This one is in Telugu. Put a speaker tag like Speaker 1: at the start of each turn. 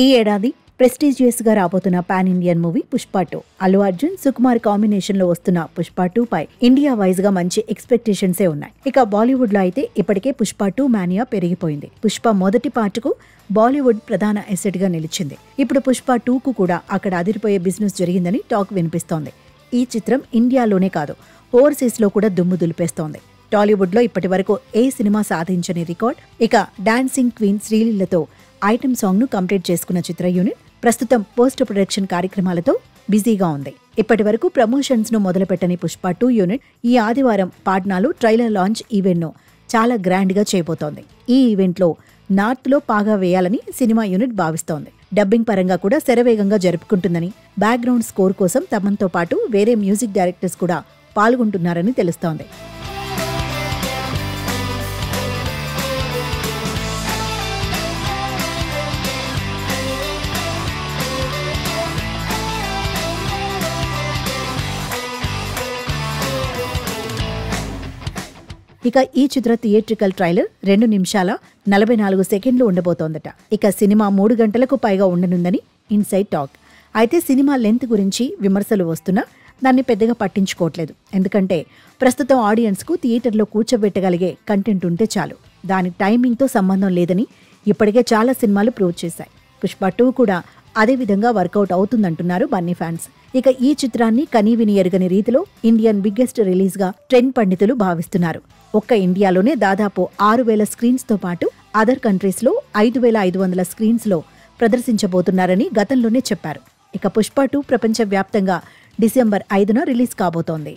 Speaker 1: ఈ ఏడాది ప్రెస్టీజియస్ గా రాబోతున్న pan Indian movie Pushpa 2. Allu Arjun Sukumar combination లో వస్తున్న పుష్ప 2 పై ఇండియా వైజ్ గా మంచి ఎక్స్పెక్టేషన్సే ఉన్నాయి. ఇక బాలీవుడ్ లో అయితే ఇప్పటికే పుష్ప 2 మానియా పెరిగిపోయింది. పుష్ప మొదటి పార్టుకు బాలీవుడ్ ప్రధాన ఎసెట్ గా నిలిచింది. ఇప్పుడు పుష్ప 2 కు కూడా అక్కడ అదిరిపోయే బిజినెస్ జరిగిందని టాక్ వినిపిస్తోంది. ఈ చిత్రం ఇండియాలోనే కాదు ఓవర్సీస్ లో కూడా దుమ్ము దులిపేస్తోంది. టాలీవుడ్ లో ఇప్పటి వరకు ఏ సినిమా సాధించని రికార్డ్. ఇక డాన్సింగ్ క్వీన్ శ్రీలీలతో ఐటెం సాంగ్ ను కంప్లీట్ చేసుకున్న చిత్ర యూనిట్ ప్రస్తుతం పోస్ట్ ప్రొడక్షన్ కార్యక్రమాలతో బిజీగా ఉంది. ఇప్పటి వరకు ప్రమోషన్స్ ను మొదలుపెట్టని పుష్ప 2 యూనిట్ ఈ ఆదివారం పాట్నాలో ట్రైలర్ లాంచ్ ఈవెంట్ ను చాలా గ్రాండ్ గా చేయబోతోంది. ఈ ఈవెంట్ లో నార్త్ లో పాగా వేయాలని సినిమా యూనిట్ భావిస్తోంది. డబ్బింగ్ పరంగా కూడా శరవేగంగా జరుపుకుంటుందని, బ్యాక్గ్రౌండ్ స్కోర్ కోసం తమన్తో పాటు వేరే మ్యూజిక్ డైరెక్టర్స్ కూడా పాల్గొంటున్నారని తెలుస్తోంది. ఇక ఈ చిత్ర థియేట్రికల్ ట్రైలర్ 2 నిమిషాల 44 సెకండ్లు ఉండబోతోందట. ఇక సినిమా 3 గంటలకు పైగా ఉండనుందని ఇన్సైడ్ టాక్. అయితే సినిమా లెంత్ గురించి విమర్శలు వస్తున్నా దాన్ని పెద్దగా పట్టించుకోవట్లేదు. ఎందుకంటే ప్రస్తుతం ఆడియన్స్ కు థియేటర్లో కూర్చోబెట్టగలిగే కంటెంట్ ఉంటే చాలు. దాని టైమింగ్తో సంబంధం లేదని ఇప్పటికే చాలా సినిమాలు ప్రూవ్ చేశాయి. పుష్ప 2 కూడా అదే విధంగా వర్కౌట్ అవుతుందంటున్నారు బన్నీ ఫ్యాన్స్. ఇక ఈ చిత్రాన్ని కనీవిని ఎరుగని రీతిలో ఇండియన్ బిగ్గెస్ట్ రిలీజ్ గా ట్రెండ్ పండితులు భావిస్తున్నారు. ఒక్క ఇండియాలోనే దాదాపు 6,000 స్క్రీన్స్ తో పాటు అదర్ కంట్రీస్ లో 5,500 స్క్రీన్స్ లో ప్రదర్శించబోతున్నారని గతంలోనే చెప్పారు. ఇక పుష్ప 2 ప్రపంచ వ్యాప్తంగా డిసెంబర్ 5న రిలీజ్ కాబోతోంది.